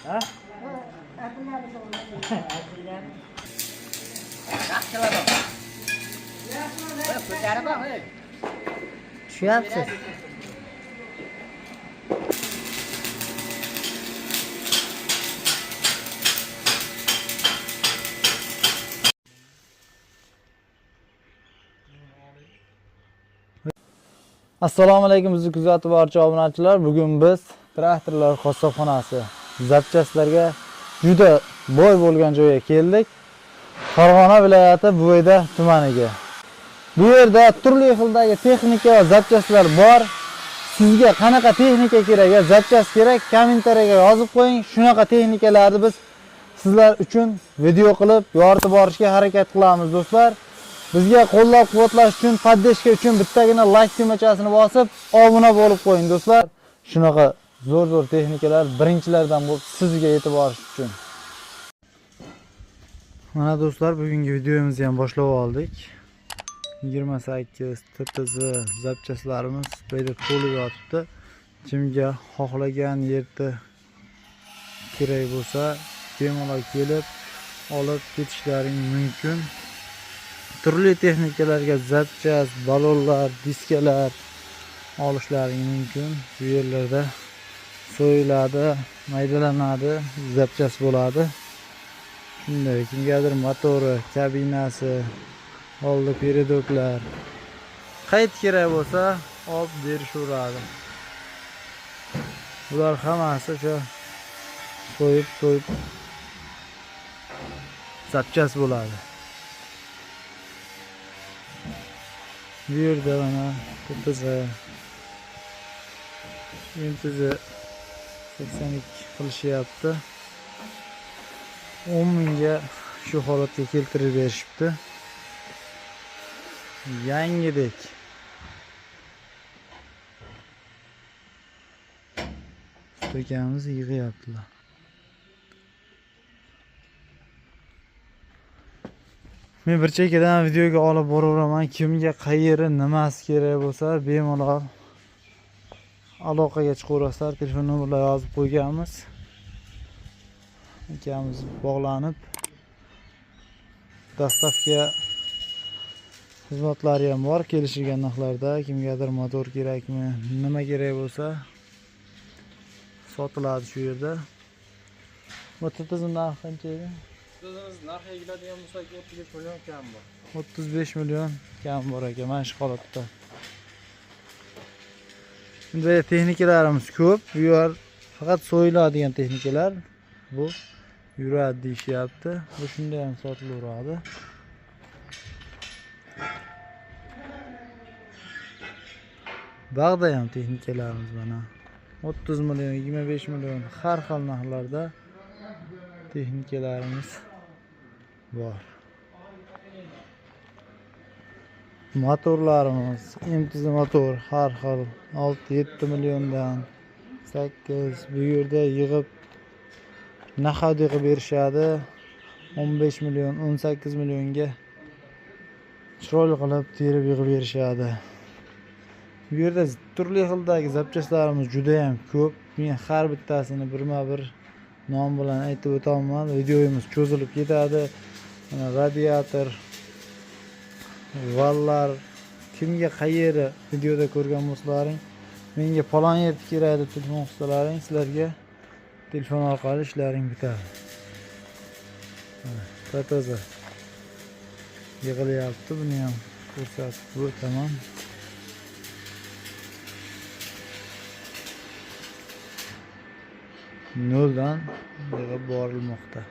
Ha? Tushyapsiz? Assalomu alaykum bizni kuzatib boruvchi obunachilar. Bugun biz traktorlar qassobxonasi zapchastlarga juda boy bo'lgan joyga keldik. Farg'ona viloyati Buvayda tumaniga. Bu yerda turli xildagi texnika va zapchastlar bor. Sizga qanaqa texnika kerak va zapchast kerak, kommentariyaga yozib qo'ying. Shunaqa texnikalarni biz sizlar uchun video qilib yoritib borishga harakat qilamiz do'stlar. Bizga qo'llab-quvvatlash uchun, poddeshka uchun bittagina like tugmachasini bosib, obuna bo'lib qo'ying do'stlar. Shunaqa zo'r texnikalar birinchilardan bo'lib sizga yetib borish uchun. Mana do'stlar, bugungi videomizni ham boshlab oldik. 28 TTZ zapchastlarimiz bu yerda to'lib yotibdi. Kimga xohlagan yerda kerak bo'lsa, bemalol kelib olib ketishlaring mumkin. Turli texnikalarga zapchast, balonlar, diskalar olishlaring mumkin. Bu yerlarda so'yiladi, maydalanadi, zapchast bo'ladi. Shunday, kimgadir motori, kabinasi, oldi peredoklar qayt kerak bo'lsa, olib berishaveradi. Bular hammasi shu so'yib zapchast bo'ladi. Bu yerda mana TTZ MTZ 82 qilishyapti. 10 mingga shu holatga keltirib berishibdi. Yangidek. Usto'kamiz yig'yaptilar. Men bir chekkadan videoga olib boraveraman. Kimga qayeri, nimasi kerak bo'lsa, bemalol aloqaga chiqaverasizlar. Telefon nomerlar yozib qo'yganmiz. Ikamiz bog'lanib, dastavka xizmatlari ham bor kelishilgan narxlarda. Kimgadir motor kerakmi, nima kerak bo'lsa sotiladi shu yerda. Bu TTZ narxi qancha edi? Siz narxiga keladigan bo'lsak 35 million kam bor. 35 million kam bor ekan mana shu holatda. Bunday texnikalarimiz ko'p. Bu yer faqat so'yiladigan texnikalar. Bu yuradi deyishyapti. Bu shunday ham sotilaveradi. Bag'da ham texnikalarimiz mana 30 million, 25 million har xil narxlarda texnikalarimiz bor. Motorlarimiz MTZ motor har xil 6-7 milliondan 8 bu yerda yig'ib nahad qilib berishadi. 15 million, 18 millionga chiroyli qilib terib yig'ib berishadi. Bu yerda turli xildagi zapchastlarimiz juda ham ko'p. Men har bittasini birma-bir nom bilan aytib o'taman. Videomiz cho'zilib ketadi. Mana radiator, vallar, kimga qayeri videoda ko'rgan bo'lsalaring, menga falon yer kerak deb telefon qilsalaring, sizlarga telefon orqali ishlaring bitadi. TTZ yig'ilyapti, buni ham ko'rsatib o'taman. Noldan yig'ib borilmoqda.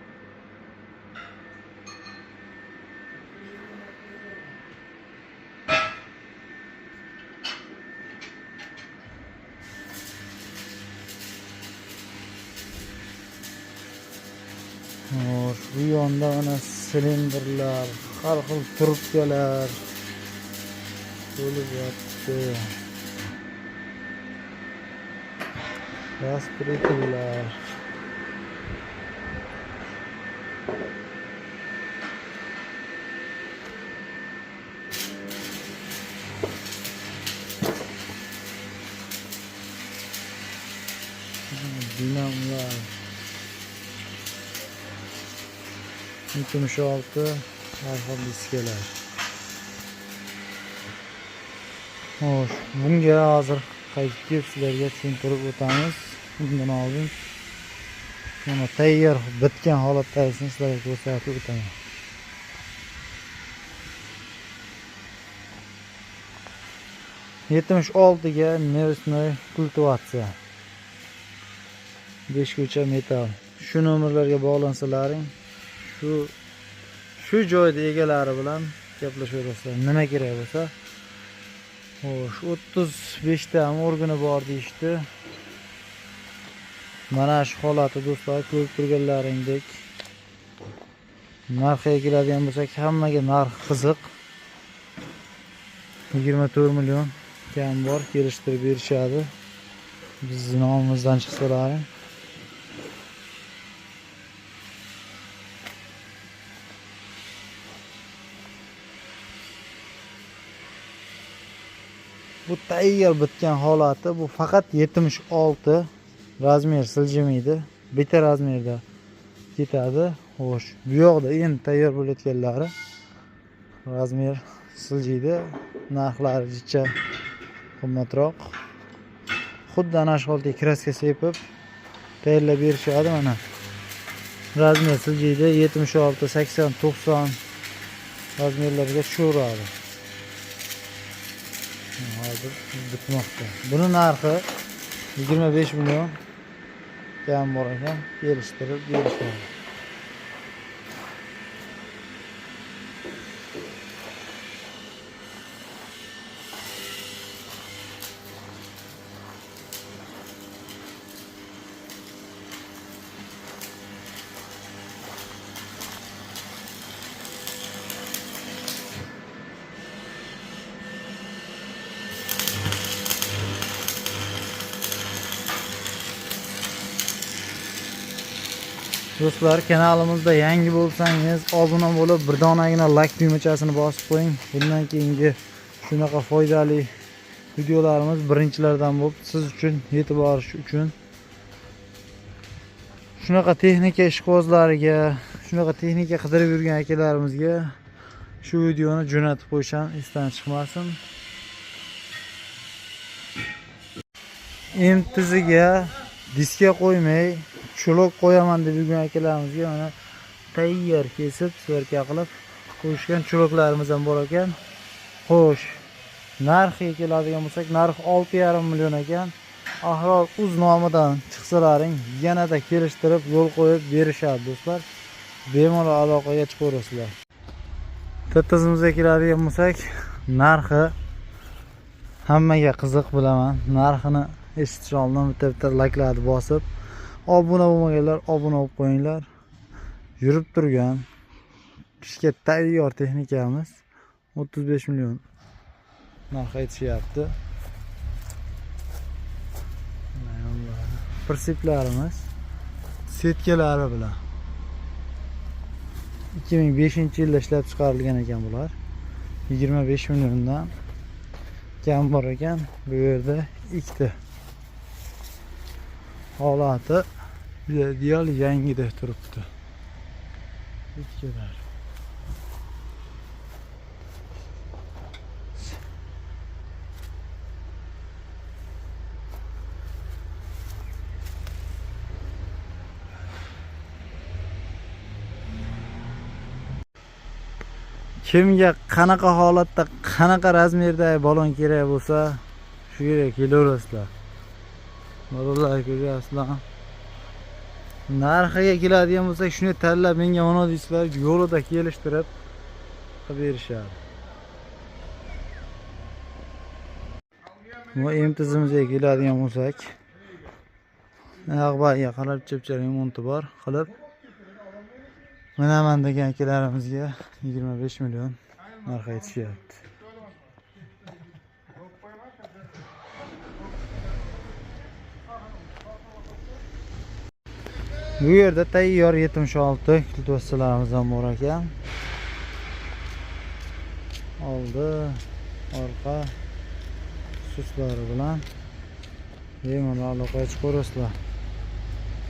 Bu yonda mana silinderlar, har xil trubkalar to'lib yotibdi. Raspberrylar. Dinamlar. 76 arxa diskalar. Xo'sh, bunga hozir qaytib kelib sizlarga tushuntirib o'tamiz. Bundan oldin mana tayyor bitgan holatdagisini sizlarga ko'rsatib o'taman. Yetmish oltiga nevsnoy kultivatsiya 5 ko'cha metal. Shu nomerlarga bog'lansalaring, shu joyda egalari bilan gaplashaverasizlar. Nima kerak bo'lsa. Xo'sh, 35 ta organi bor deyishdi. Mana shu holati do'stlar, ko'rib turganlaringdek. Narxiga keladigan bo'lsak, hammaga narx qiziq. 24 million kam bor, kelishtirib berishadi. Bizning nomimizdan chiqsalaring. Bu tayyor bitgan holati, bu faqat 76 razmer siljimaydi. Bitta razmerda ketadi. Xo'sh, bu yoqda endi tayyor bo'layotganlari razmer siljiydi. Narxlari jicha qimmatroq. Xuddi ana shu holda kraska sepib tayyorlab berishadi mana. Razmer siljiydi, 76, 80, 90 razmerlarga tushaveradi. Hozir bitmoqda. Buni narxi 25 million kam bor ekan, kelishtirib berishadi. Do'stlar, kanalimizda yangi bo'lsangiz obuna bo'lib, bir donagina like tugmachasini bosib qo'ying. Bundan keyingi shunaqa foydali videolarimiz birinchilardan bo'lib, siz uchun yetib borish uchun shunaqa texnika ishqibozlariga, shunaqa texnika qidirib yurgan akalarimizga shu videoni jo'natib qo'yishdan esdan chiqmasin. Emtiziga diska qo'ymay cho'loq qo'yaman deb yurgan akalarimizga mana tayyor kesib, sverka qilib qo'yishgan cho'loqlarimiz ham bor ekan. Xo'sh, narxiga keladigan bo'lsak, narx 6,5 million ekan. Ahror uz nomidan chiqsalaring, yanada kelishtirib yo'l qo'yib berishadi do'stlar. Bemalol aloqaga chiqaverasizlar. Tizimimizga keladigan bo'lsak, narxi hammaga qiziq bilaman. Narxini eshitish oldin bitta layklarni bosib, obuna bo'lmaganlar obuna bo'lib qo'yinglar. Yurib turgan ishga tayyor texnikamiz 35 million narx aytishyapti. Prinsiplarimiz setkalari bilan 2005-yilda ishlab chiqarilgan ekan bular. 25 milliondan kam bor ekan. Bu yerda ikkita holati ideal yangidek turibdi. Ikkilar. Kimga qanaqa holatda, qanaqa razmerdagi balon kerak bo'lsa, shu yerga kelaverasizlar. Bolalar ko'ryapsizlar. Narxiga keladigan bo'lsak, shuni tanlab menga mana deysizlar, yo'lida kelishtirib qilib berishadi. Bu emtizimizga keladigan bo'lsak, ag'baga qarab chepchar remonti bor qilib minaman degan akalarimizga 25 million narx aytishyapti. Bu yerda tayyor 76 kultivatsiyalarimiz ham bor ekan. Oldi, orqa suslari bilan bemalol aloqaga chiqaverasizlar.